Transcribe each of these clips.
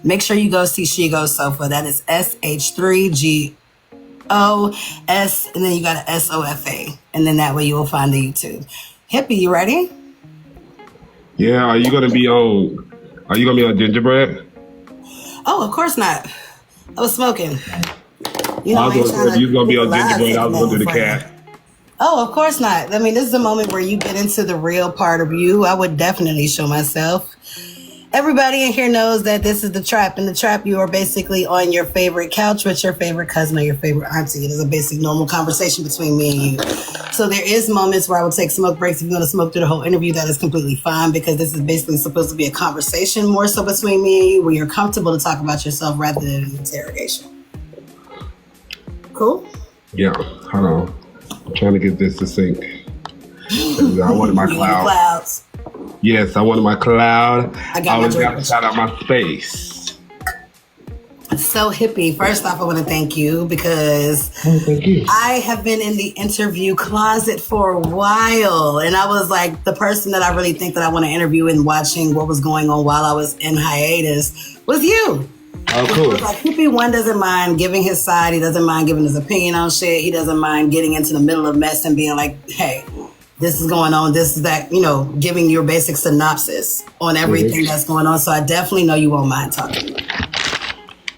Make sure you go see She Goes Sofa. That is SH3GOS, and then you got an SOFA. And then that way you will find the YouTube. Hippie, you ready? Yeah, are you gonna be on gingerbread? Oh, of course not. I was smoking. You know, I was gonna say if you was gonna be on gingerbread, I was gonna do the cat. Oh, of course not. I mean, this is a moment where you get into the real part of you. I would definitely show myself. Everybody in here knows that this is the trap. In the trap, you are basically on your favorite couch with your favorite cousin or your favorite auntie. It is a basic normal conversation between me and you. So there is moments where I will take smoke breaks. If you want to smoke through the whole interview, that is completely fine, because this is basically supposed to be a conversation more so between me and you, where you're comfortable to talk about yourself rather than an interrogation. Cool? Yeah, hold on. I'm trying to get this to sync. I wanted my clouds. Yes, I wanted my cloud. I got to shout out my space. So Hippie, first off, I want to thank you because thank you. I have been in the interview closet for a while, and I was like the person that I really think that I want to interview, and watching what was going on while I was in hiatus was you. Oh, cool. Like Hippie one doesn't mind giving his side. He doesn't mind giving his opinion on shit. He doesn't mind getting into the middle of mess and being like, hey, this is going on, this is that, you know, giving your basic synopsis on everything that's going on. So I definitely know you won't mind talking.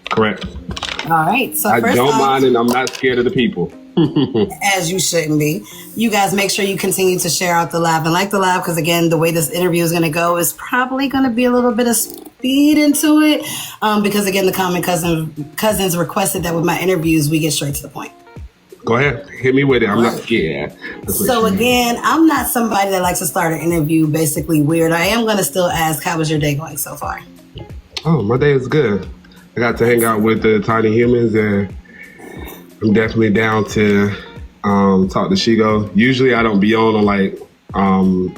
Correct. All right. So I don't mind, and I'm not scared of the people. As you shouldn't be. You guys make sure you continue to share out the live and like the live, because again, the way this interview is going to go is probably going to be a little bit of speed into it, because again, the common cousins requested that with my interviews we get straight to the point. Go ahead, hit me with it. I'm not scared. So again, I'm not somebody that likes to start an interview basically weird. I am going to still ask, how was your day going so far? Oh, my day is good. I got to hang out with the tiny humans, and I'm definitely down to talk to Shigo. Usually I don't be on like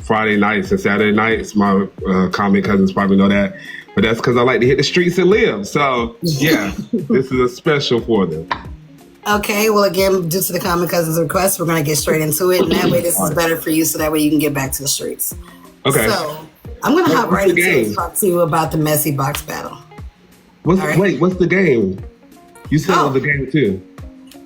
Friday nights and Saturday nights. My common cousins probably know that. But that's because I like to hit the streets and live. So yeah, this is a special for them. Okay, well, again, due to the common cousins request, we're going to get straight into it. And that way, this is better for you, so that way you can get back to the streets. Okay. So, I'm going to hop right into it and talk to you about the messy box battle. Wait, what's the game? You said it was a game, too.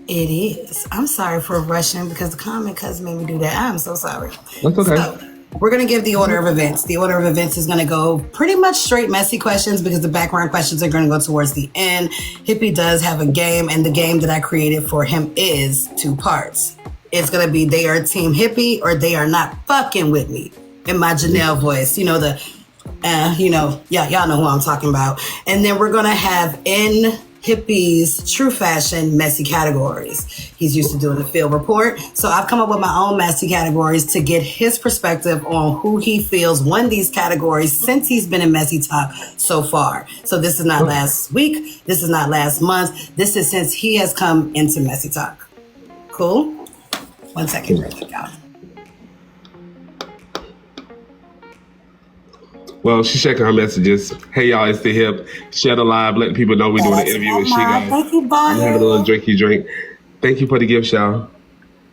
It is. I'm sorry for rushing, because the common cousin made me do that. I'm so sorry. That's okay. So, we're going to give the order of events. The order of events is going to go pretty much straight messy questions, because the background questions are going to go towards the end. Hippie does have a game, and the game that I created for him is 2 parts. It's going to be they are team Hippie or they are not fucking with me, in my Janelle voice. You know, y'all know who I'm talking about. And then we're going to have in Hippie's true fashion messy categories. He's used to doing the field report. So I've come up with my own messy categories to get his perspective on who he feels won these categories since he's been in Messy Talk so far. So this is not last week. This is not last month. This is since he has come into Messy Talk. Cool? 1 second, real quick, y'all. Well, she's checking her messages. Hey, y'all, it's the Hip. Share the live. Let people know we're doing an interview with Shigo. Thank you, Bonnie. I'm having a little drinky drink. Thank you for the gift, y'all.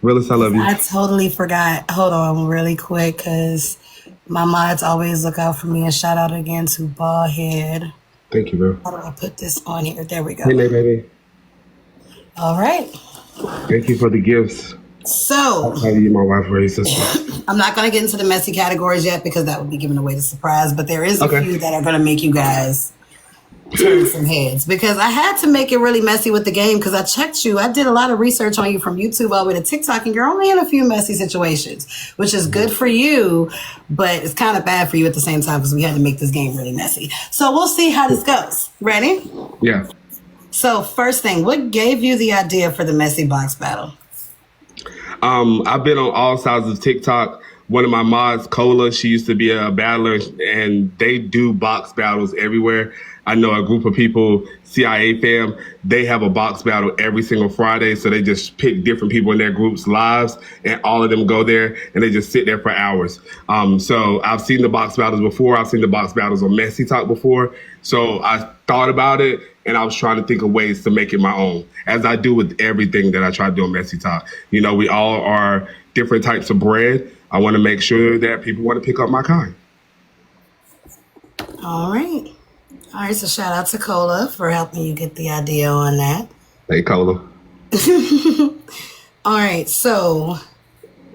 Realist, I love you. I totally forgot. Hold on really quick, because my mods always look out for me. And shout out again to Ballhead. Thank you, bro. How do I put this on here? There we go. Hey, baby. All right. Thank you for the gifts. So, How do you, my wife, or your sister? I'm not going to get into the messy categories yet, because that would be giving away the surprise. But there is a few that are going to make you guys turn some heads, because I had to make it really messy with the game, because I checked you. I did a lot of research on you from YouTube all the way to TikTok, and you're only in a few messy situations, which is good for you, but it's kind of bad for you at the same time, because we had to make this game really messy. So we'll see how this goes. Ready? Yeah. So first thing, what gave you the idea for the messy box battle? I've been on all sides of TikTok. One of my mods, Cola, she used to be a battler, and they do box battles everywhere. I know a group of people, CIA fam, they have a box battle every single Friday. So they just pick different people in their groups' lives, and all of them go there, and they just sit there for hours. So I've seen the box battles before. I've seen the box battles on Messy Talk before. So I thought about it, and I was trying to think of ways to make it my own, as I do with everything that I try to do on Messy Talk. You know, we all are different types of bread. I want to make sure that people want to pick up my kind. All right. All right, so shout out to Cola for helping you get the idea on that. Hey, Cola. All right, so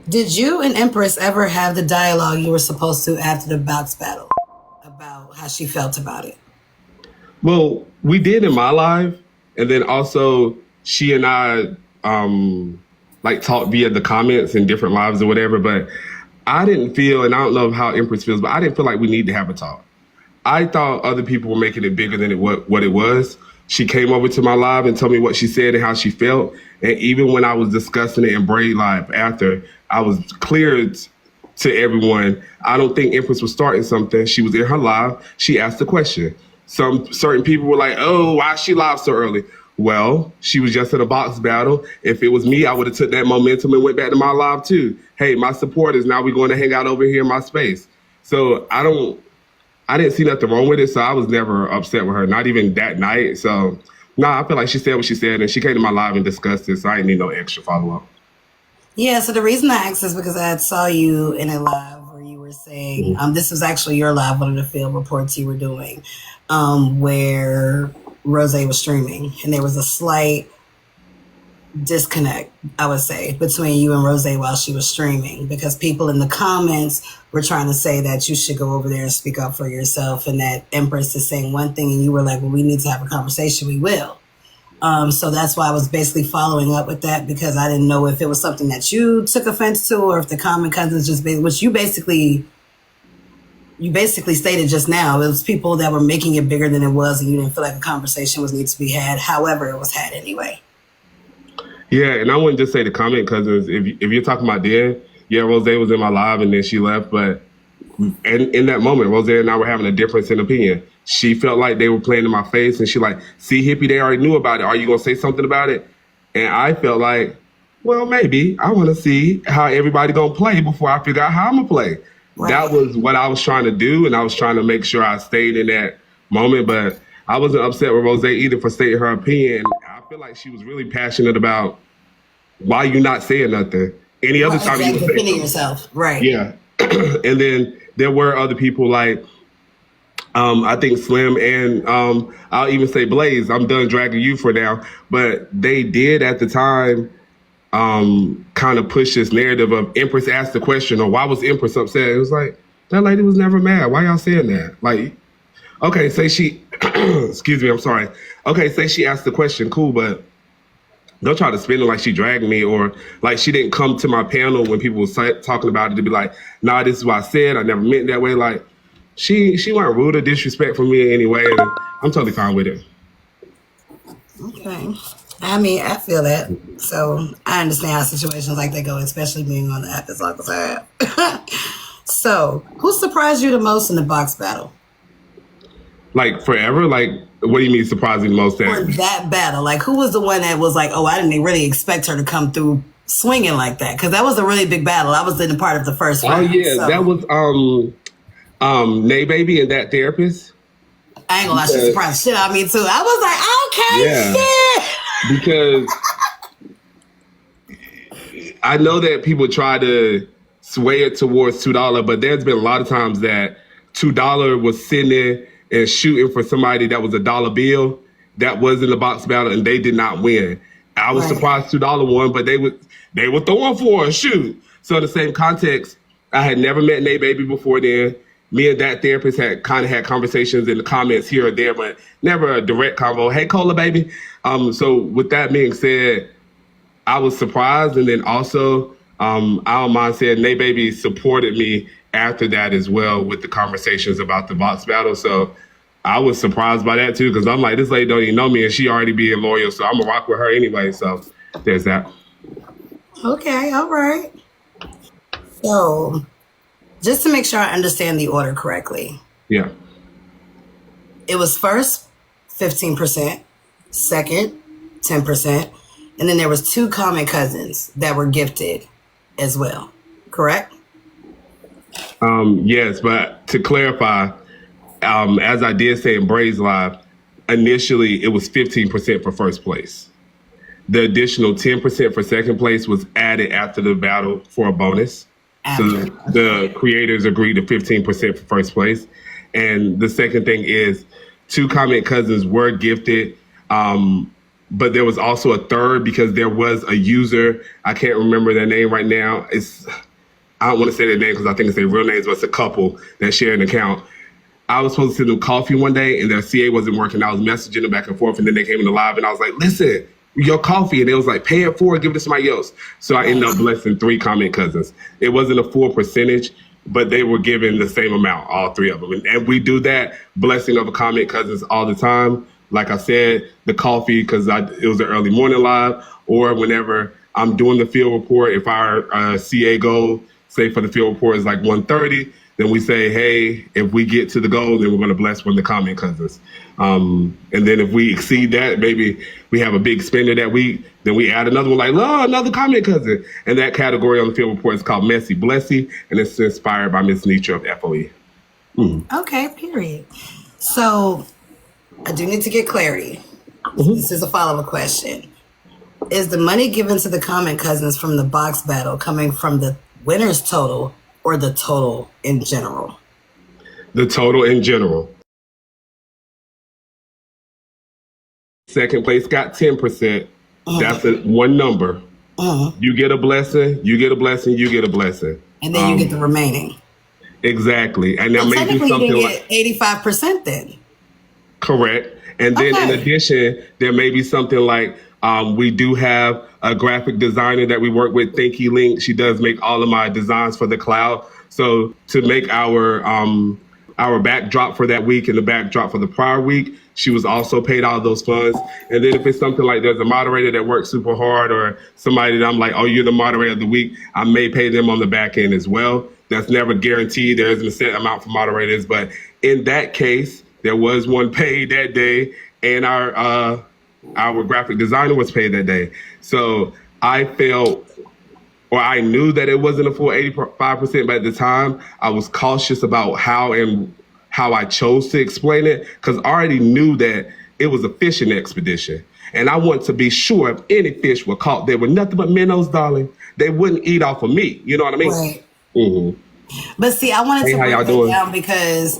did you and Empress ever have the dialogue you were supposed to after the box battle about how she felt about it? Well, we did in my live, and then also she and I like talked via the comments in different lives or whatever. But I didn't feel, and I don't know how Empress feels, but I didn't feel like we need to have a talk. I thought other people were making it bigger than what it was. She came over to my live and told me what she said and how she felt. And even when I was discussing it in Bray Live after, I was clear to everyone. I don't think Empress was starting something. She was in her live. She asked the question. Some certain people were like, "Oh, why is she live so early?" Well, she was just in a box battle. If it was me, I would have took that momentum and went back to my live too. Hey, my supporters, now we're going to hang out over here in my space. So I didn't see nothing wrong with it, so I was never upset with her, not even that night. So, I feel like she said what she said, and she came to my live and discussed it, so I didn't need no extra follow-up. Yeah, so the reason I asked is because I saw you in a live where you were saying, this was actually your live, one of the field reports you were doing, where Rose was streaming, and there was a slight disconnect, I would say, between you and Rose while she was streaming, because people in the comments were trying to say that you should go over there and speak up for yourself, and that Empress is saying one thing and you were like, well, we need to have a conversation. We will. So that's why I was basically following up with that, because I didn't know if it was something that you took offense to, or if the common cousins just which you basically stated just now, it was people that were making it bigger than it was, and you didn't feel like a conversation was need to be had. However, it was had anyway. Yeah, and I wouldn't just say the comment cousins. If you're talking about Dan, yeah, Rose was in my live and then she left. But in that moment, Rose and I were having a difference in opinion. She felt like they were playing in my face, and she like, see, Hippie, they already knew about it. Are you going to say something about it? And I felt like, well, maybe. I want to see how everybody going to play before I figure out how I'm going to play. Right. That was what I was trying to do, and I was trying to make sure I stayed in that moment. But I wasn't upset with Rose either for stating her opinion. I feel like she was really passionate about why you not saying nothing. Any other time you were defending yourself, right? Yeah, and then there were other people like I think Slim and I'll even say Blaze. I'm done dragging you for now, but they did at the time kind of push this narrative of Empress asked the question, or why was Empress upset? It was like, that lady was never mad. Why y'all saying that? Like, okay, say she, excuse me, I'm sorry. Okay, say she asked the question, cool, but don't try to spin it like she dragged me, or like she didn't come to my panel when people were talking about it to be like, nah, this is what I said. I never meant that way. Like, she wasn't rude or disrespectful me anyway, and I'm totally fine with it. Okay. I mean, I feel that. So I understand how situations like that go, especially being on the app as long as I have. So who surprised you the most in the box battle? Like forever? Like, what do you mean surprising the most? For that battle, like who was the one that was like, oh, I didn't really expect her to come through swinging like that? Because that was a really big battle. I was in a part of the first round. Oh yeah, so. That was Nay Baby and that therapist. I ain't gonna lie, she surprised shit out of me too. I was like, okay, yeah. Shit. Because I know that people try to sway it towards $2, but there's been a lot of times that $2 was sitting there and shooting for somebody that was a dollar bill that was in the box battle, and they did not win. I was surprised $2 won, but they were throwing for a shoot. So in the same context, I had never met Nay Baby before then. Me and that therapist had kind of had conversations in the comments here or there, but never a direct convo. Hey, Cola, baby. So with that being said, I was surprised. And then also, I don't mind saying Nay Baby supported me after that as well with the conversations about the box battle. So I was surprised by that too, because I'm like, this lady don't even know me and she already being loyal. So I'm going to rock with her anyway. So there's that. Okay, all right. So just to make sure I understand the order correctly. Yeah. It was first 15%, second 10%, and then there was 2 common cousins that were gifted as well, correct? Yes, but to clarify, as I did say in Bray's Live, initially it was 15% for first place. The additional 10% for second place was added after the battle for a bonus. So the creators agreed to 15% for first place. And the second thing is 2 comment cousins were gifted. But there was also a third because there was a user. I can't remember their name right now. I don't want to say their name because I think it's their real names, but it's a couple that share an account. I was supposed to send them coffee one day and their CA wasn't working. I was messaging them back and forth, and then they came in the live and I was like, listen, your coffee. And they was like, pay it forward, give it to somebody else. So I ended up blessing 3 comment cousins. It wasn't a full percentage, but they were given the same amount, all 3 of them. And we do that blessing of a comment cousins all the time. Like I said, the coffee, because it was an early morning live, or whenever I'm doing the field report, if our CA goal, say for the field report is like 1:30, then we say, hey, if we get to the goal, then we're going to bless one of the comment cousins. And then if we exceed that, maybe we have a big spender that week, then we add another one like, oh, another comment cousin. And that category on the field report is called Messy Blessy, and it's inspired by Miss Nitra of FOE. Okay, period. So I do need to get clarity. This is a follow-up question. Is the money given to the comment cousins from the box battle coming from the winner's total or the total in general? The total in general. Second place got 10%. That's one number. You get a blessing, you get a blessing, you get a blessing. And then you get the remaining. Exactly. And there may be Technically, something you like get 85% then. correct. And then in addition, there may be something like we do have a graphic designer that we work with, Thinky Link. She does make all of my designs for the cloud. So to make our backdrop for that week and the backdrop for the prior week, she was also paid all of those funds. And then if it's something like there's a moderator that works super hard or somebody that I'm like, oh, you're the moderator of the week, I may pay them on the back end as well. That's never guaranteed. There isn't a set amount for moderators. But in that case, there was one paid that day, and our graphic designer was paid that day. So I felt, or I knew that it wasn't a full 85%, but at the time I was cautious about how I chose to explain it, because I already knew that it was a fishing expedition. And I want to be sure if any fish were caught, they were nothing but minnows, darling. They wouldn't eat off of me. You know what I mean? Right. But see, I wanted to break that down because,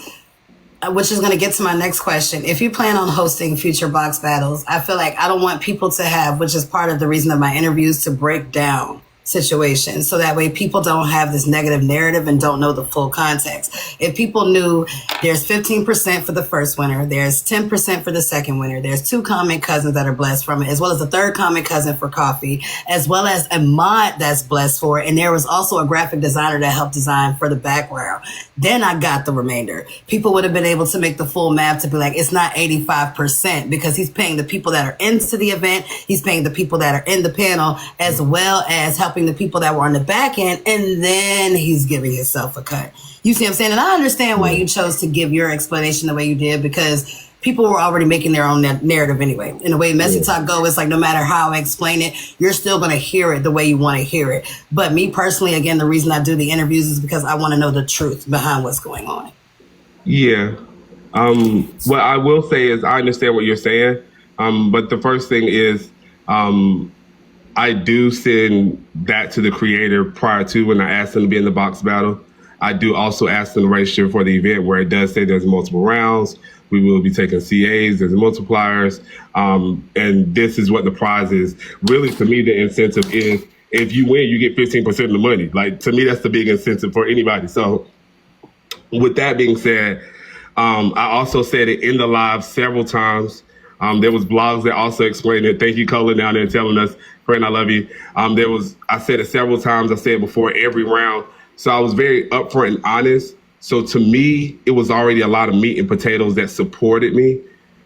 which is going to get to my next question. If you plan on hosting future box battles, I feel like I don't want people to have, which is part of the reason of my interviews, to break down situations. So that way people don't have this negative narrative and don't know the full context. If people knew there's 15% for the first winner, there's 10% for the second winner, there's 2 comment cousins that are blessed from it, as well as a 3rd comment cousin for coffee, as well as a mod that's blessed for it. And there was also a graphic designer that helped design for the background. Then I got the remainder. People would have been able to make the full math to be like, it's not 85% because he's paying the people that are into the event. He's paying the people that are in the panel, as well as helping the people that were on the back end. And then he's giving himself a cut. You see what I'm saying? And I understand why you chose to give your explanation the way you did, because people were already making their own narrative anyway. And the way Messy Talk go, it's like no matter how I explain it, you're still going to hear it the way you want to hear it. But me personally, again, the reason I do the interviews is because I want to know the truth behind what's going on. Yeah. What I will say is I understand what you're saying. But the first thing is I do send that to the creator prior to when I ask them to be in the box battle. I do also ask them to register for the event where it does say there's multiple rounds. We will be taking CAs, there's multipliers, and this is what the prize is. Really, to me, the incentive is if you win, you get 15% of the money. Like, to me, that's the big incentive for anybody. So with that being said, I also said it in the live several times. There was blogs that also explained it. Thank you, Cola, down there telling us, friend, I love you. I said it several times. I said it before every round. So I was very upfront and honest. So to me, it was already a lot of meat and potatoes that supported me.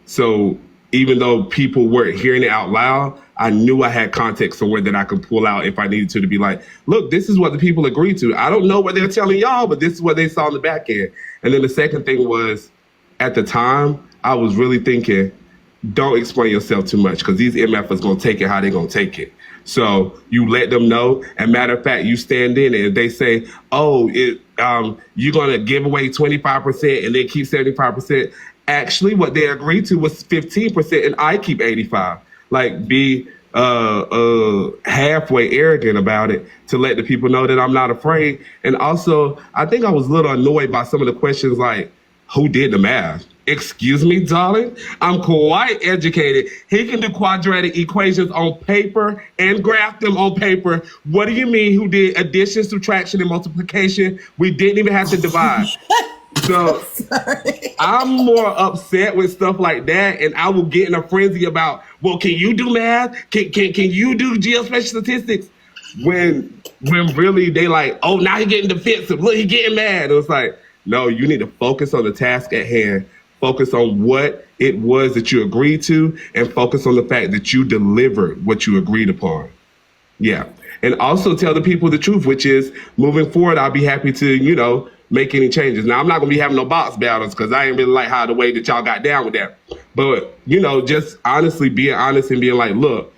So even though people weren't hearing it out loud, I knew I had context somewhere that I could pull out if I needed to be like, look, this is what the people agreed to. I don't know what they're telling y'all, but this is what they saw on the back end. And then the second thing was, at the time, I was really thinking, don't explain yourself too much, because these MFers going to take it how they're going to take it. So you let them know. And matter of fact, you stand in it and they say, oh, you're going to give away 25% and then keep 75%. Actually, what they agreed to was 15% and I keep 85%. Like, be halfway arrogant about it to let the people know that I'm not afraid. And also, I think I was a little annoyed by some of the questions like, who did the math? Excuse me, darling. I'm quite educated. He can do quadratic equations on paper and graph them on paper. What do you mean who did addition, subtraction, and multiplication? We didn't even have to divide. So I'm more upset with stuff like that, and I will get in a frenzy about, well, can you do math? Can you do geospatial statistics? When really they like, oh, now he getting defensive. Look, he getting mad. It was like, no, you need to focus on the task at hand. Focus on what it was that you agreed to, and focus on the fact that you delivered what you agreed upon. Yeah. And also tell the people the truth, which is moving forward, I'll be happy to, make any changes. Now, I'm not going to be having no box battles because I ain't really like how the way that y'all got down with that. But, just honestly being honest and being like, look,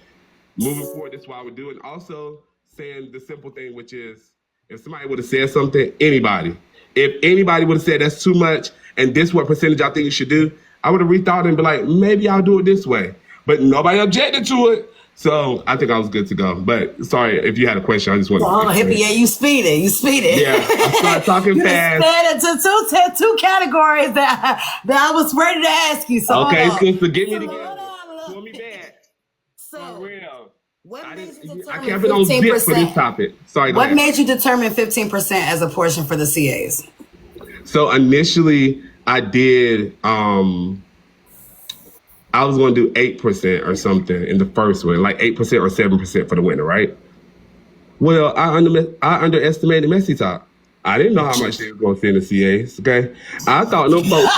moving forward, this is what I would do. And also saying the simple thing, which is if somebody would have said something, if anybody would have said that's too much and this what percentage I think you should do, I would have rethought and be like, maybe I'll do it this way. But nobody objected to it. So I think I was good to go. But sorry if you had a question. I just wanted to. Hippie, you speeded. Yeah, I started talking fast. You sped into two categories that I was ready to ask you. So okay, sister, get me together. Pull me back. So, for real. What made you determine I kept it on zip for this topic. Sorry, what made you determine 15% as a portion for the CAs? So initially, I did. I was going to do 8% or something in the first one, like 8% or 7% for the winner, right? Well, I underestimated Messy Talk. I didn't know how much they were going to send the CAs, okay? I thought no folks,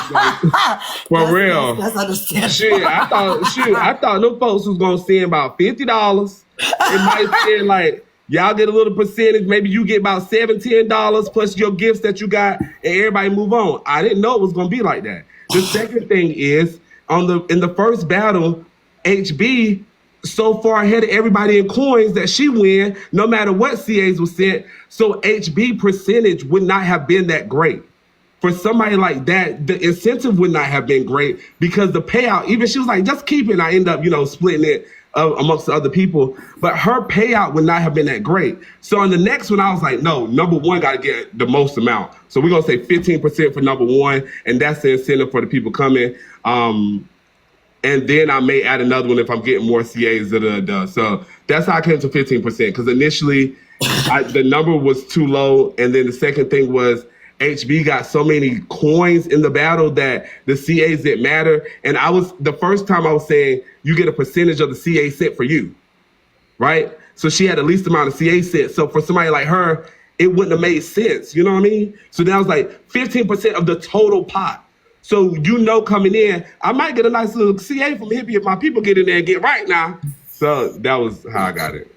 for real. That's understandable. I thought no folks was going to send about $50. It might send like, y'all get a little percentage. Maybe you get about $17 plus your gifts that you got, and everybody move on. I didn't know it was going to be like that. The second thing is, in the first battle, HB so far ahead of everybody in coins that she win, no matter what CAs was sent. So HB percentage would not have been that great. For somebody like that, the incentive would not have been great because the payout, even she was like, just keep it. And I end up, splitting it amongst the other people. But her payout would not have been that great. So on the next one, I was like, no, number one got to get the most amount. So we're going to say 15% for number one. And that's the incentive for the people coming. And then I may add another one if I'm getting more CAs. So that's how I came to 15%. Because initially, the number was too low. And then the second thing was HB got so many coins in the battle that the CAs didn't matter. And the first time I was saying, you get a percentage of the CA set for you, right? So she had the least amount of CA sets. So for somebody like her, it wouldn't have made sense. You know what I mean? So then I was like 15% of the total pot. So coming in, I might get a nice little CA from Hippie if my people get in there and get right now. So that was how I got it.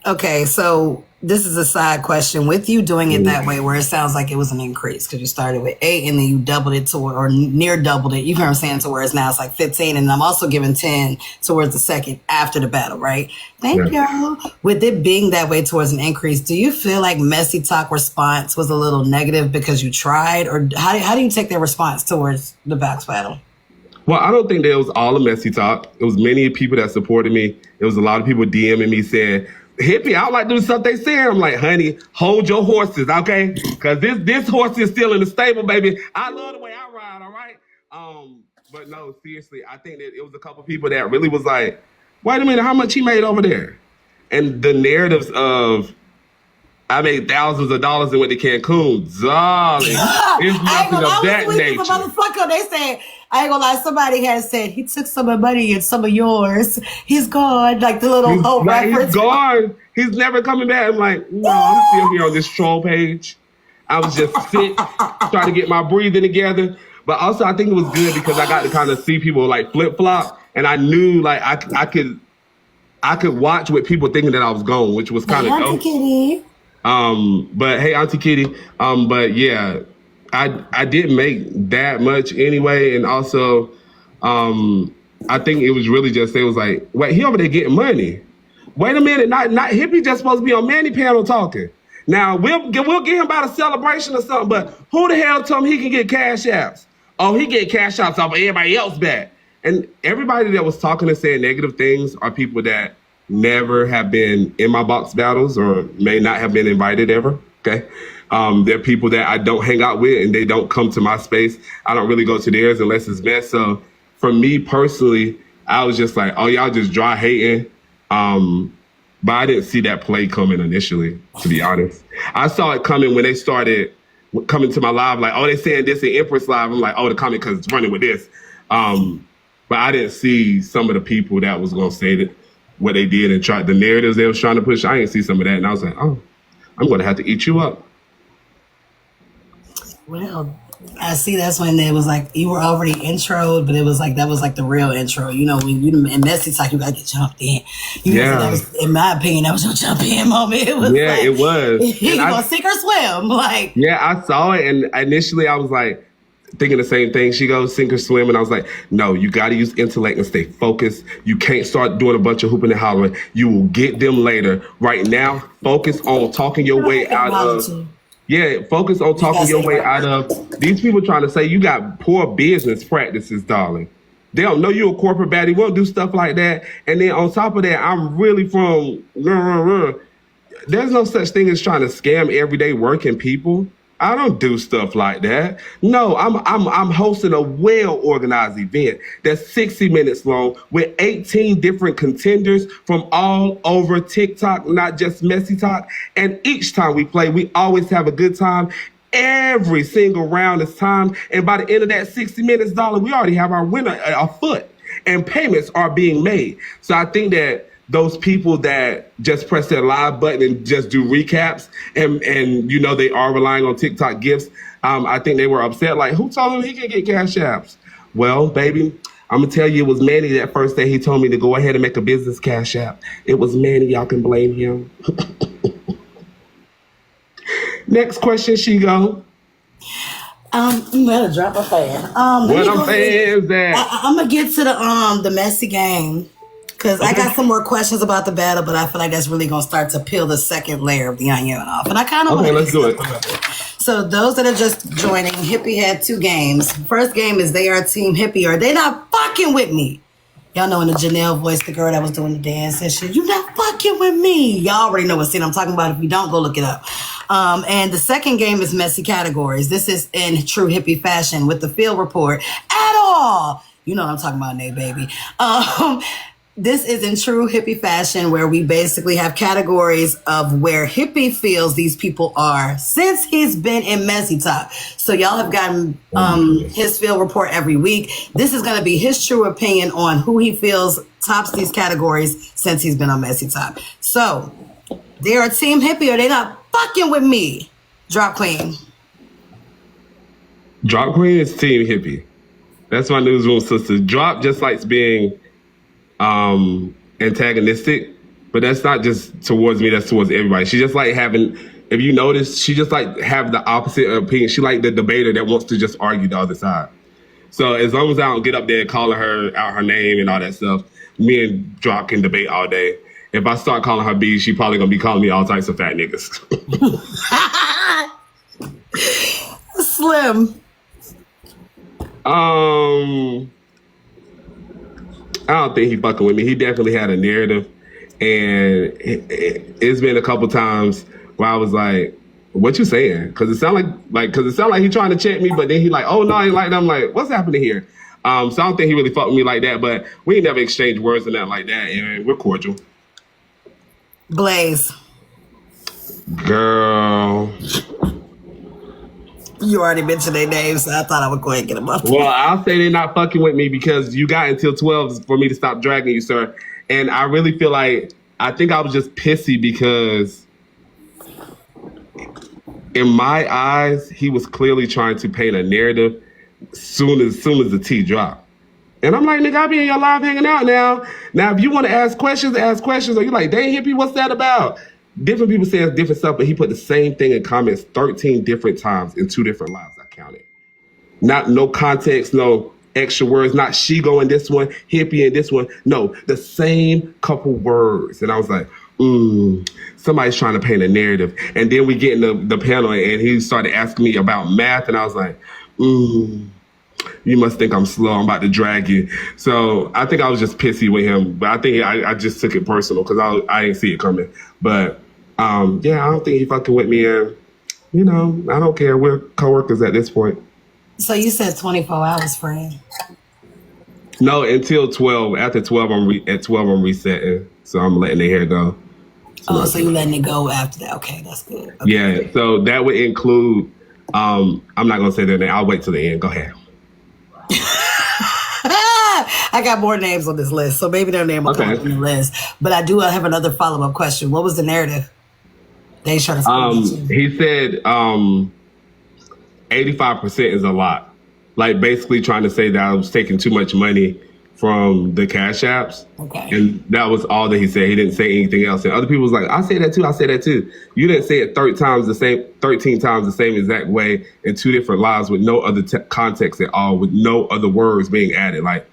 Okay, so this is a side question. With you doing it that way, where it sounds like it was an increase because you started with 8 and then you doubled it or near doubled it. You know what I'm saying? To where it's now it's like 15, and I'm also giving 10 towards the second after the battle, right? Thank you. With it being that way towards an increase, do you feel like Messy Talk response was a little negative because you tried, or how do you take their response towards the box battle? Well, I don't think that it was all a Messy Talk. It was many people that supported me. It was a lot of people DMing me saying, Hippie, I don't like doing stuff they say. I'm like, honey, hold your horses, okay? Because this horse is still in the stable, baby. I love the way I ride, all right? But no, seriously, I think that it was a couple people that really was like, wait a minute, how much he made over there? And the narratives of, I made thousands of dollars and went to Cancun. Darling, it's nothing of that nature. Motherfucker, they said, I ain't gonna lie, somebody has said, he took some of money and some of yours. He's gone. Like the little whole reference. He's gone. He's never coming back. I'm like, no, I'm still here on this troll page. I was just sick, trying to get my breathing together. But also, I think it was good because I got to kind of see people like flip-flop. And I knew like I could watch what people thinking that I was gone, which was kind of dope. Kitty. But hey, Auntie Kitty. But yeah, I didn't make that much anyway. And also, I think it was really just, it was like, wait, he over there getting money. Wait a minute, not Hippie just supposed to be on Manny panel talking. Now, we'll get him about a celebration or something, but who the hell told him he can get cash apps? Oh, he get cash apps off of everybody else back. And everybody that was talking and saying negative things are people that never have been in my box battles or may not have been invited ever, okay? There are people that I don't hang out with and they don't come to my space. I don't really go to theirs unless it's mess. So for me personally, I was just like, oh, y'all just dry hating. But I didn't see that play coming initially, to be honest. I saw it coming when they started coming to my live, like, oh, they saying this in Empress Live. I'm like, oh, the comment because it's running with this. But I didn't see some of the people that was going to say that what they did and try the narratives they was trying to push. I didn't see some of that. And I was like, oh, I'm going to have to eat you up. Well, I see that's when it was like you were already introed, but it was like that was like the real intro. You know, when you in Messy Talk, you gotta get jumped in. You know, so that was, in my opinion, that was your jump in moment. It was yeah, like, it was. You gonna sink or swim? Like, yeah, I saw it, and initially I was like thinking the same thing. She goes sink or swim, and I was like, no, you got to use intellect and stay focused. You can't start doing a bunch of hooping and hollering. You will get them later. Right now, focus on talking your way out of. Yeah, focus on talking your way out of these people trying to say you got poor business practices, darling. They don't know you're a corporate baddie, won't do stuff like that. And then on top of that, I'm really from, there's no such thing as trying to scam everyday working people. I don't do stuff like that. No, I'm hosting a well-organized event that's 60 minutes long with 18 different contenders from all over TikTok, not just Messy Talk. And each time we play, we always have a good time. Every single round is timed. And by the end of that 60 minutes, darling, we already have our winner afoot. And payments are being made. So I think that those people that just press their live button and just do recaps and you know, they are relying on TikTok gifts. I think they were upset. Like, who told him he can get cash apps? Well, baby, I'm going to tell you, it was Manny that first day he told me to go ahead and make a business cash app. It was Manny. Y'all can blame him. Next question, she go. You better drop a fan. What them fans at? I'm going to get to the messy game. Because I got some more questions about the battle, but I feel like that's really going to start to peel the second layer of the onion off. And I kind of okay, let's do it. So those that are just joining, Hippie had 2 games. First game is they are Team Hippie or they not fucking with me. Y'all know in the Janelle voice, the girl that was doing the dance and shit, you not fucking with me. Y'all already know what scene I'm talking about. If you don't, go look it up. And the second game is messy categories. This is in true hippie fashion with the field report at all. You know what I'm talking about, Nate, baby. This is in true hippie fashion where we basically have categories of where hippie feels these people are since he's been in Messy Talk. So y'all have gotten his field report every week. This is going to be his true opinion on who he feels tops these categories since he's been on Messy Talk. So they're a Team Hippie or they not fucking with me. Drop Queen. Drop Queen is Team Hippie. That's my newsroom sister. Drop just likes being antagonistic, but that's not just towards me, that's towards everybody. She just like having, if you notice, she just like have the opposite opinion. She like the debater that wants to just argue the other side. So as long as I don't get up there calling her out her name and all that stuff, me and Drop can debate all day. If I start calling her B, she probably gonna be calling me all types of fat niggas. Slim. I don't think he fucking with me. He definitely had a narrative, and it's been a couple times where I was like, "What you saying?" Because it sounded like he trying to check me, but then he like, "Oh no, I ain't like that." I'm like, "What's happening here?" So I don't think he really fucked with me like that, but we ain't never exchanged words and that like that, and we're cordial. Blaze. Girl. You already mentioned their names, so I thought I would go ahead and get them up. Well, I'll say they're not fucking with me because you got until 12 for me to stop dragging you, sir. And I really feel like, I think I was just pissy because in my eyes, he was clearly trying to paint a narrative soon as the T dropped. And I'm like, nigga, I be in your live hanging out now. Now, if you want to ask questions, or you like, dang, hippie, what's that about? Different people say different stuff, but he put the same thing in comments 13 different times in 2 different lives. I counted. No context, no extra words, not she going this one, hippie in this one. No, the same couple words. And I was like, somebody's trying to paint a narrative. And then we get in the panel and he started asking me about math. And I was like, you must think I'm slow. I'm about to drag you. So I think I was just pissy with him. But I think I just took it personal because I didn't see it coming. But yeah, I don't think he fucking with me. And you know, I don't care. We're coworkers at this point. So you said 24 hours, friend. No, until 12. After 12, at 12 I'm resetting. So I'm letting the hair go. So you're letting it go after that. Okay, that's good. Okay. Yeah, so that would include, I'm not going to say their name. I'll wait till the end. Go ahead. I got more names on this list, so maybe their name will come up on the list. But I do have another follow-up question. What was the narrative? They trying to he said 85% is a lot. Like basically trying to say that I was taking too much money from the Cash Apps. Okay. And that was all that he said. He didn't say anything else. And other people was like, I say that too. I say that too. You didn't say it 13 times the same exact way in two different lives with no other context at all, with no other words being added. Like,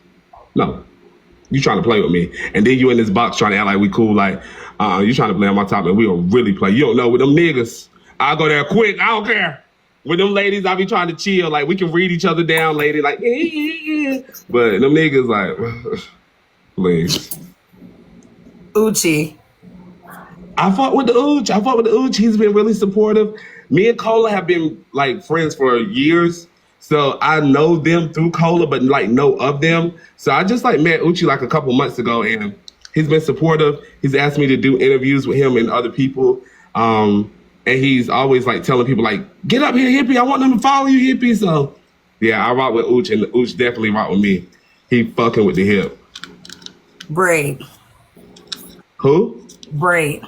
no, you trying to play with me. And then you in this box trying to act like we cool. Like, you trying to play on my top and we will really play. You don't know with them niggas. I'll go there quick. I don't care. With them ladies, I be trying to chill. Like, we can read each other down, lady. Like, yeah. But them niggas, like, please. Uchi. I fought with the Ooch. He's been really supportive. Me and Cola have been, like, friends for years. So I know them through Cola, but, like, know of them. So I just, like, met Uchi, like, a couple months ago, and he's been supportive. He's asked me to do interviews with him and other people. And he's always like telling people like, get up here, hippie. I want them to follow you, hippie. So yeah, I rock with Ooch and Ooch definitely rock with me. He fucking with the hip. Braid. Who? Braid.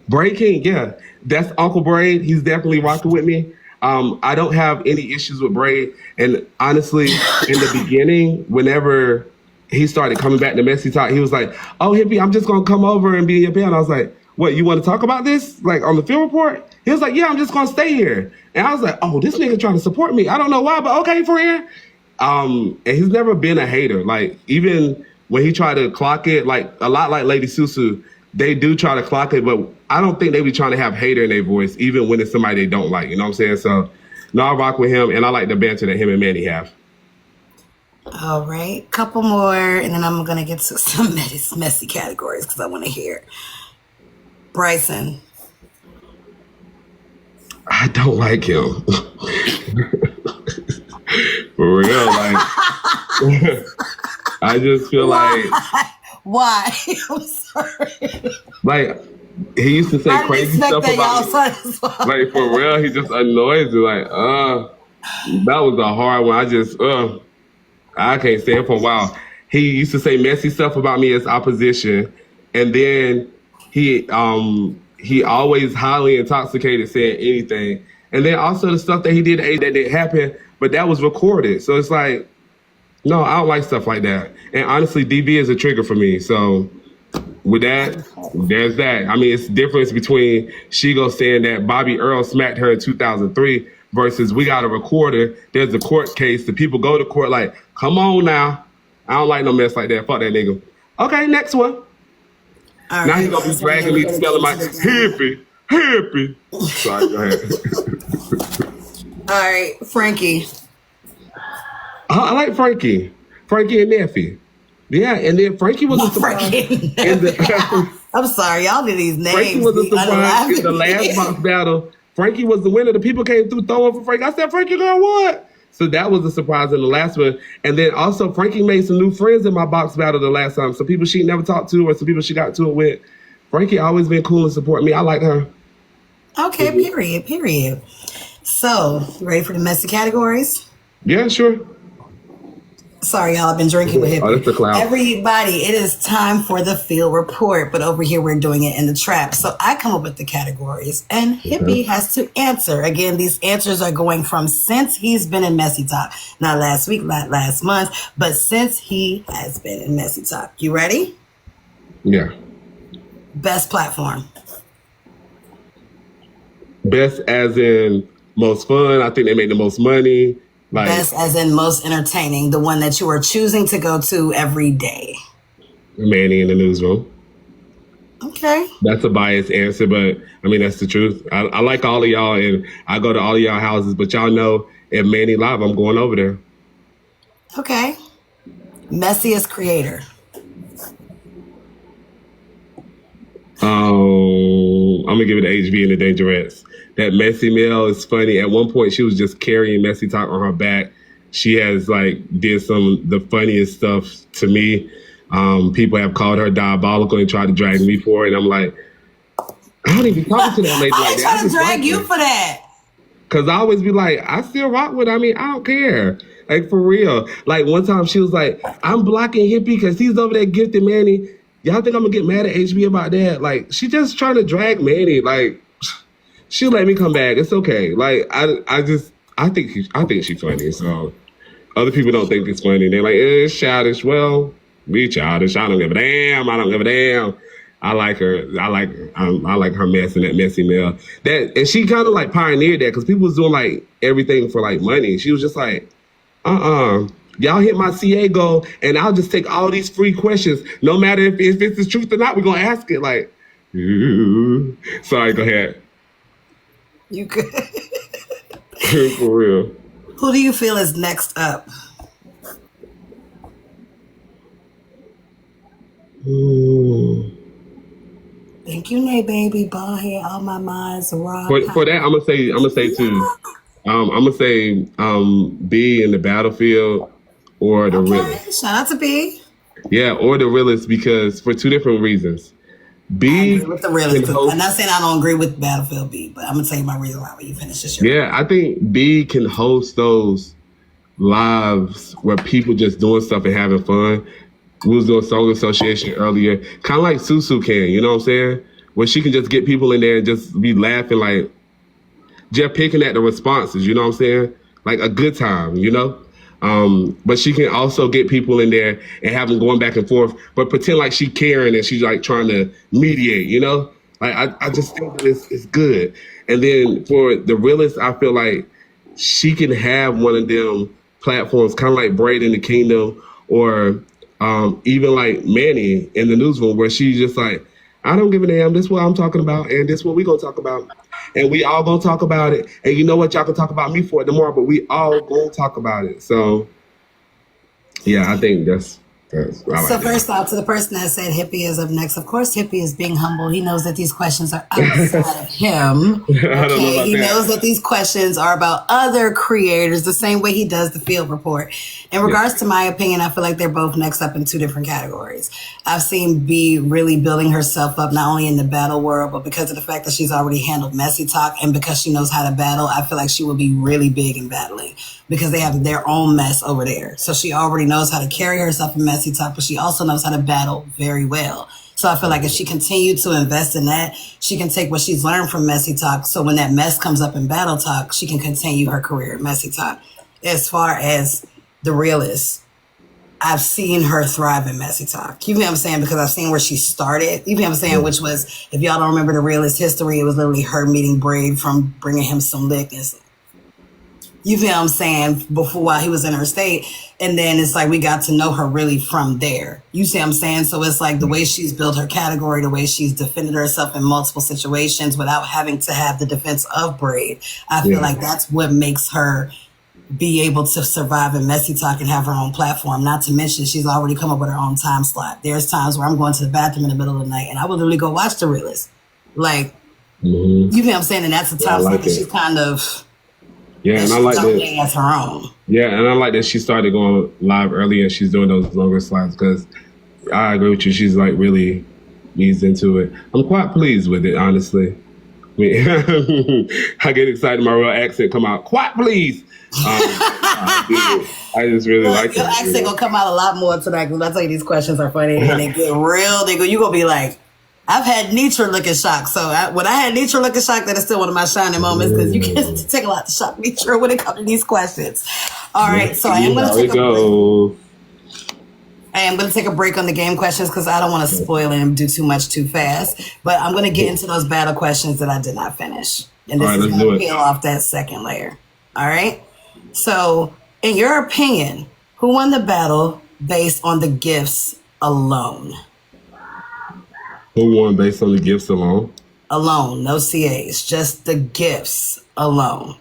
Braid King, yeah. That's Uncle Braid. He's definitely rocking with me. I don't have any issues with Braid. And honestly, in the beginning, whenever he started coming back to Messy Talk, he was like, oh, hippie, I'm just gonna come over and be in your band. I was like, what, you want to talk about this? Like on the field report? He was like, yeah, I'm just going to stay here. And I was like, oh, this nigga trying to support me. I don't know why, but okay, friend. And he's never been a hater. Like, even when he tried to clock it, like a lot like Lady Susu, they do try to clock it, but I don't think they be trying to have hater in their voice, even when it's somebody they don't like. You know what I'm saying? So, no, I rock with him, and I like the banter that him and Manny have. All right. Couple more, and then I'm going to get to some messy categories because I want to hear. Bryson. I don't like him. For real, like I just feel like why? I'm sorry. Like he used to say crazy stuff about me. Like for real, he just annoys me. Like, that was a hard one. I can't say it for a while. He used to say messy stuff about me as opposition, and then he always highly intoxicated saying anything. And then also the stuff that he did that didn't happen, but that was recorded. So it's like, no, I don't like stuff like that. And honestly, DB is a trigger for me. So with that, there's that. I mean, it's the difference between Shigo saying that Bobby Earl smacked her in 2003 versus we got a recorder. There's a court case. The people go to court like, come on now. I don't like no mess like that. Fuck that nigga. Okay, next one. All now right. He's going to be dragging me, spelling my hippie. Sorry, go ahead. All right, Frankie. I like Frankie. Frankie and Neffy. Yeah, and then Frankie was a surprise. I'm sorry, y'all did these names. Frankie was a surprise in the last box battle. Frankie was the winner. The people came through throwing for Frankie. I said, Frankie girl, what? So that was a surprise in the last one. And then also Frankie made some new friends in my box battle the last time. Some people she never talked to or some people she got to it with. Frankie always been cool and support me. I like her. Okay, period. So, you ready for the messy categories? Yeah, sure. Sorry, y'all. I've been drinking with Hippie. Oh, that's the clown. Everybody, it is time for the field report, but over here we're doing it in the trap. So I come up with the categories, and Hippie has to answer. Again, these answers are going from since he's been in Messy Talk. Not last week, not last month, but since he has been in Messy Talk. You ready? Yeah. Best platform. Best as in most fun. I think they make the most money. Like, best as in most entertaining, the one that you are choosing to go to every day. Manny in the newsroom. Okay. That's a biased answer, but I mean, that's the truth. I like all of y'all and I go to all of y'all houses, but y'all know if Manny live, I'm going over there. Okay. Messiest creator. I'm going to give it to HB and the Dangerettes. that Messy Mel is funny. At one point, she was just carrying Messy Talk on her back. She has like did some of the funniest stuff to me. People have called her diabolical and tried to drag me for it. And I'm like, I don't even talk to that lady I like ain't that. trying to drag you for that. Cause I always be like, I still rock with her. I mean, I don't care. Like for real. Like one time she was like, I'm blocking Hippie because he's over there gifting Manny. Y'all think I'm gonna get mad at HB about that? Like she just trying to drag Manny. Like she'll let me come back. It's okay. Like I think she's funny. So other people don't think it's funny. They're like, it's childish. Well, be childish. I don't give a damn. I don't give a damn. I like her. I like her mess and that Messy Mel. And she kind of like pioneered that because people was doing like everything for like money. She was just like, y'all hit my CA goal, and I'll just take all these free questions, no matter if it's the truth or not. We're gonna ask it. Like, ooh. Sorry, go ahead. You could. For real. Who do you feel is next up? Ooh. Thank you, Nay baby. Ball head, all my minds raw. For that, I'm gonna say two. I'm gonna say B in the Battlefield or the Realist. Shout out to B. Yeah, or the Realist because for two different reasons. B I agree with the Realist. I'm not saying I don't agree with Battlefield B, but I'm gonna tell you my reason why when you finish this. Yeah, I think B can host those lives where people just doing stuff and having fun. We was doing Song Association earlier, kind of like Susu can, you know what I'm saying? Where she can just get people in there and just be laughing, like just picking at the responses, you know what I'm saying? Like a good time, you know? But she can also get people in there and have them going back and forth, but pretend like she caring and she's like trying to mediate, you know? Like I just think that it's good. And then for the Realist, I feel like she can have one of them platforms, kind of like Braid in the Kingdom or even like Manny in the newsroom where she's just like, I don't give a damn. This is what I'm talking about, and this is what we gonna talk about, and we all gonna talk about it. And you know what? Y'all can talk about me for it tomorrow, but we all gonna talk about it. So, yeah, I think that's so first off, to the person that said Hippie is up next, of course Hippie is being humble. He knows that these questions are outside of him. Okay, he knows that these questions are about other creators, the same way he does the field report. In regards to my opinion, I feel like they're both next up in two different categories. I've seen B really building herself up, not only in the battle world, but because of the fact that she's already handled Messy Talk and because she knows how to battle, I feel like she will be really big in battling because they have their own mess over there. So she already knows how to carry herself in Messy Talk, but she also knows how to battle very well. So I feel like if she continued to invest in that, she can take what she's learned from Messy Talk. So when that mess comes up in Battle Talk, she can continue her career in Messy Talk. As far as the Realist, I've seen her thrive in Messy Talk. You know what I'm saying? Because I've seen where she started. You know what I'm saying? Which was, if y'all don't remember the Realist history, it was literally her meeting Braid from bringing him some lick and you feel what I'm saying, before while he was in her state. And then it's like we got to know her really from there. You see what I'm saying? So it's like the way she's built her category, the way she's defended herself in multiple situations without having to have the defense of Braid. I feel like that's what makes her be able to survive in Messy Talk and have her own platform. Not to mention she's already come up with her own time slot. There's times where I'm going to the bathroom in the middle of the night and I would literally go watch the Realist. Like, you feel what I'm saying? And that's a time slot that she's kind of... Yeah, and I like that. As her own. Yeah, and I like that she started going live early and she's doing those longer slides because I agree with you. She's like really eased into it. I'm quite pleased with it, honestly. I mean, I get excited. My real accent come out. Quite pleased. I just really like it. Your accent gonna come out a lot more tonight because I tell you these questions are funny and they get real. You gonna be like, I've had Nitra looking shocked. So when I had Nitra looking shocked, that is still one of my shining moments because you can take a lot to shock Nitra when it comes to these questions. All right, so I am going to take a break. I am going to take a break on the game questions because I don't want to spoil and do too much too fast. But I'm going to get into those battle questions that I did not finish. And this is going to peel off that second layer. All right? So in your opinion, who won the battle based on the gifts alone? Who won based on the gifts alone? Alone, no CAs, just the gifts alone.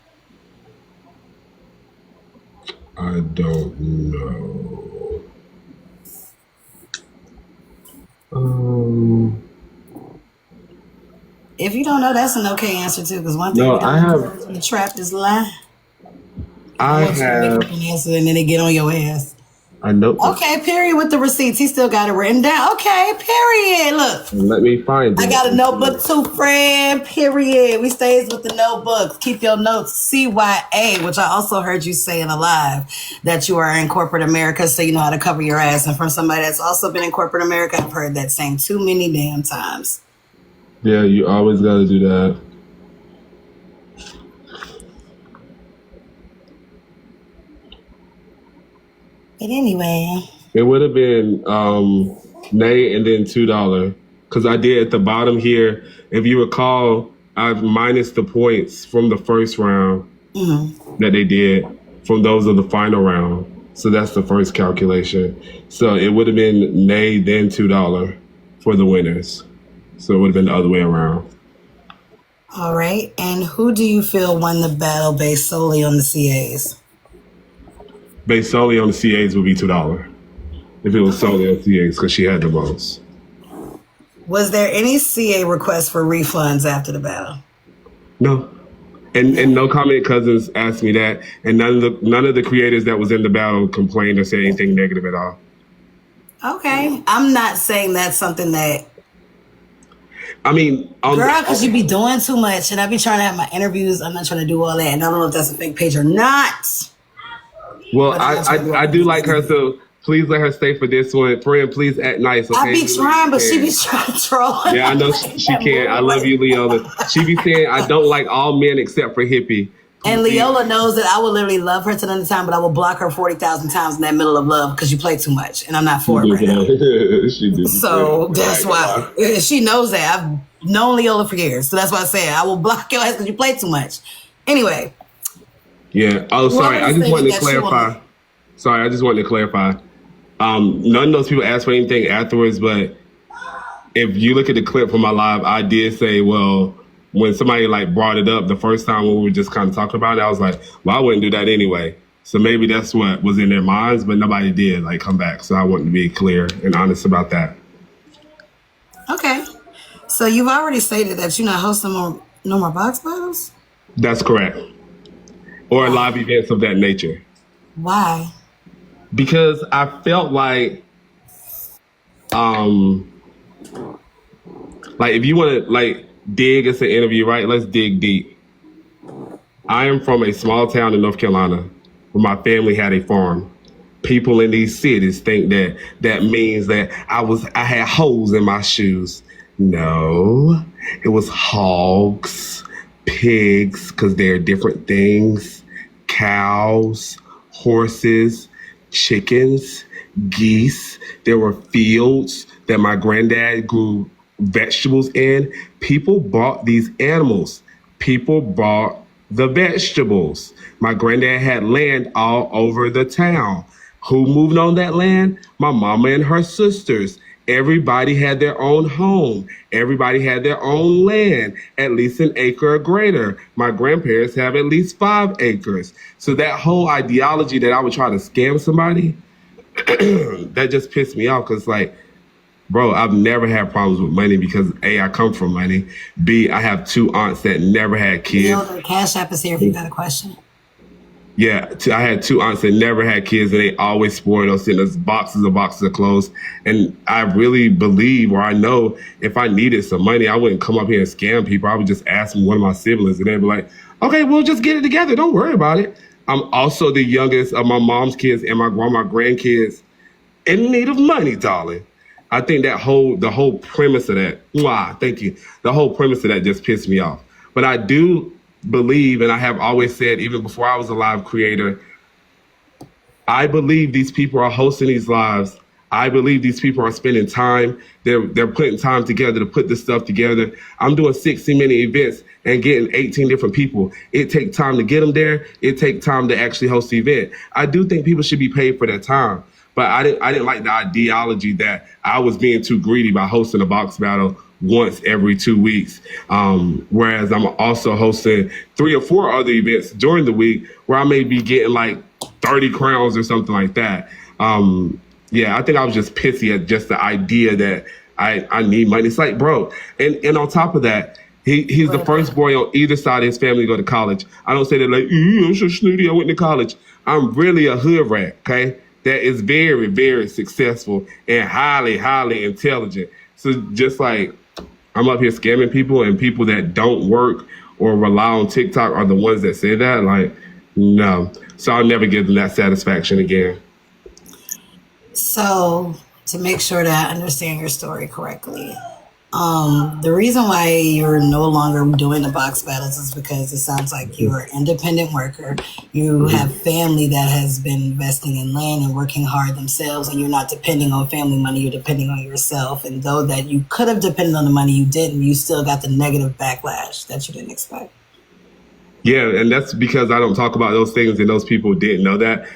I don't know. If you don't know, that's an okay answer too. Because one thing No, we I don't have. do in the trap is lie. I I want you to make have up an answer and then they get on your ass. a notebook. Okay, period with the receipts. He still got it written down. Okay, period. Look, Let me find I it. got a notebook too, friend. Period. We stays with the notebooks. Keep your notes. CYA, which I also heard you say in a live that you are in corporate America, so you know how to cover your ass. And from somebody that's also been in corporate America, I've heard that saying too many damn times. Yeah, you always got to do that. But anyway, It would have been nay and then $2 because I did at the bottom here. If you recall, I've minus the points from the first round that they did from those of the final round. So that's the first calculation. So it would have been nay then $2 for the winners. So it would have been the other way around. all right. And who do you feel won the battle based solely on the CAs? Based solely on the CAs would be $2 if it was solely on CAs because she had the most. Was there any CA requests for refunds after the battle? No. And no comment cousins asked me that, and none of the creators that was in the battle complained or said anything negative at all. Okay. I'm not saying that's something that, I mean, girl, because you be doing too much and I be trying to have my interviews. I'm not trying to do all that. And I don't know if that's a fake page or not. well, I do like her, so please let her stay for this one. Friend, please act nice. Okay? I be trying, but she be trying to troll. Yeah, I know she can. I love you, Leola. She be saying I don't like all men except for Hippie. And Leola knows that I will literally love her to the end of time, but I will block her 40,000 times in that middle of love because you play too much. And I'm not for it right now. She did. So that's why she knows that. I've known Leola for years. So that's why I say I will block your ass because you play too much. Anyway. Yeah. Oh, sorry. I just wanted to clarify. Sorry, I just wanted to clarify. None of those people asked for anything afterwards, but if you look at the clip from my live, I did say, well, when somebody like brought it up the first time when we were just kind of talking about it, I was like, well, I wouldn't do that anyway. So maybe that's what was in their minds, but nobody did like come back. So I wanted to be clear and honest about that. Okay. So you've already stated that you're not hosting no more box battles? That's correct. Or live events of that nature. Why? Because I felt like if you want to like dig as an interview, right? Let's dig deep. I am from a small town in North Carolina where my family had a farm. People in these cities think that that means that I had holes in my shoes. No, it was hogs, pigs, because they're different things, cows, horses, chickens, geese. There were fields that my granddad grew vegetables in. People bought these animals. People bought the vegetables. My granddad had land all over the town. Who moved on that land? My mama and her sisters. Everybody had their own home. Everybody had their own land, at least an acre or greater. My grandparents have at least 5 acres. So that whole ideology that I would try to scam somebody, that just pissed me off because, like, bro, I've never had problems with money because A, I come from money. B, I have 2 aunts that never had kids. You know, the Cash App is here if you got a question. Yeah, I had 2 aunts that never had kids, and they always spoiled us, sending us boxes of clothes. And I really believe, or I know, if I needed some money, I wouldn't come up here and scam people. I would just ask one of my siblings, and they'd be like, okay, we'll just get it together. Don't worry about it. I'm also the youngest of my mom's kids and my grandkids in need of money, darling. I think the whole premise of that, thank you. The whole premise of that just pissed me off. But I do believe, and I have always said, even before I was a live creator, I believe these people are hosting these lives. I believe these people are spending time. They're putting time together to put this stuff together. I'm doing 60-minute events and getting 18 different people. It takes time to get them there. It takes time to actually host the event. I do think people should be paid for their time. But I didn't like the ideology that I was being too greedy by hosting a box battle once every 2 weeks. Whereas I'm also hosting 3 or 4 other events during the week where I may be getting like 30 crowns or something like that. Yeah, I think I was just pissy at just the idea that I need money. It's like, bro, and on top of that, He's the first boy on either side of his family to go to college. I don't say that like, I'm so snooty, I went to college. I'm really a hood rat, okay? That is very, very successful and highly, highly intelligent. So just like I'm up here scamming people, and people that don't work or rely on TikTok are the ones that say that, like, no. So I'll never give them that satisfaction again. So, to make sure that I understand your story correctly, the reason why you're no longer doing the box battles is because it sounds like you're an independent worker. You have family that has been investing in land and working hard themselves, and you're not depending on family money, you're depending on yourself. And though that you could have depended on the money, you didn't, you still got the negative backlash that you didn't expect. Yeah, and that's because I don't talk about those things, and those people didn't know that.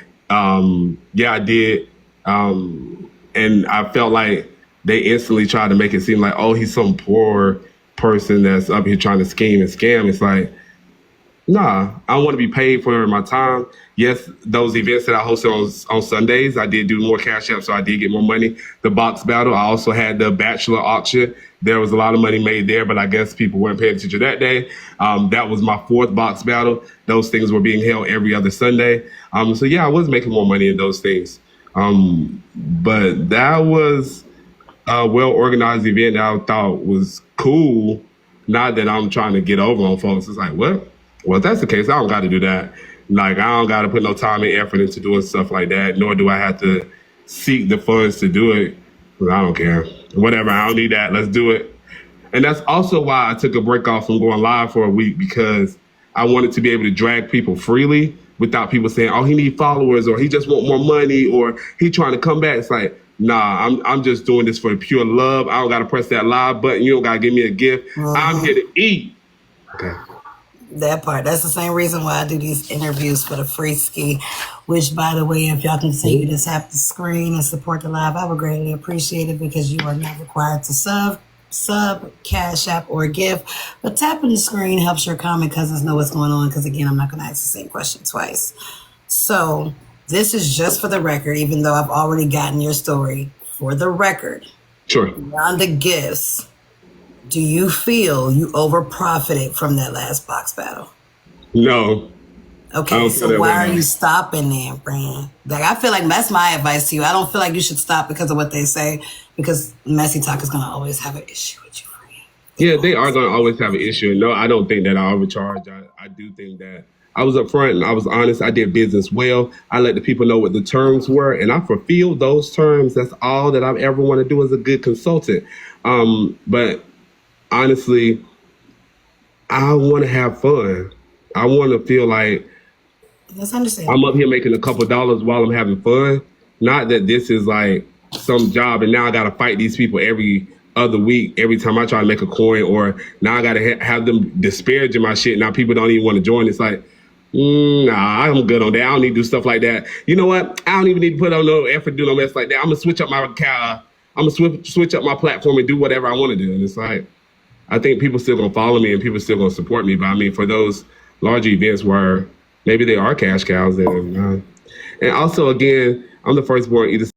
Yeah, I did. And I felt like they instantly tried to make it seem like, oh, he's some poor person that's up here trying to scheme and scam. It's like, nah, I want to be paid for my time. Yes, those events that I hosted on Sundays, I did do more cash apps, so I did get more money. The box battle, I also had the bachelor auction. There was a lot of money made there, but I guess people weren't paying attention that day. That was my fourth box battle. Those things were being held every other Sunday. So yeah, I was making more money in those things. But that was a well-organized event that I thought was cool. Not that I'm trying to get over on folks. It's like, what? Well, if that's the case, I don't got to do that. Like, I don't got to put no time and effort into doing stuff like that, nor do I have to seek the funds to do it. I don't care. Whatever, I don't need that. Let's do it. And that's also why I took a break off from going live for a week, because I wanted to be able to drag people freely without people saying, oh, he need followers, or he just want more money, or he trying to come back. It's like, nah, I'm just doing this for pure love. I don't got to press that live button. You don't got to give me a gift. I'm here to eat. Okay. That part. That's the same reason why I do these interviews for the free ski, which, by the way, if y'all continue to tap the screen and support the live, I would greatly appreciate it, because you are not required to sub, cash app, or gift. But tapping the screen helps your comment cousins know what's going on, because, again, I'm not going to ask the same question twice. So this is just for the record, even though I've already gotten your story. For the record, Sure. beyond the gifts, do you feel you over profited from that last box battle? No. Okay, so why are you stopping then, Brand? Like, I feel like that's my advice to you. I don't feel like you should stop because of what they say, because Messy Talk is going to always have an issue with you, Brand. Yeah, they are going to always have an issue. No, I don't think that I overcharge. I do think that I was upfront and I was honest. I did business well. I let the people know what the terms were, and I fulfilled those terms. That's all that I ever want to do as a good consultant. But honestly, I want to have fun. I want to feel like That's understandable. I'm up here making a couple dollars while I'm having fun. Not that this is like some job and now I got to fight these people every other week, every time I try to make a coin, or now I got to have them disparaging my shit. Now people don't even want to join. It's like, nah, I'm good on that. I don't need to do stuff like that. You know what? I don't even need to put on no effort to do no mess like that. I'm going to switch up my switch up my platform and do whatever I want to do. And it's like, I think people still gonna follow me and people still gonna support me. But I mean, for those larger events where maybe they are cash cows, and also again, I'm the firstborn either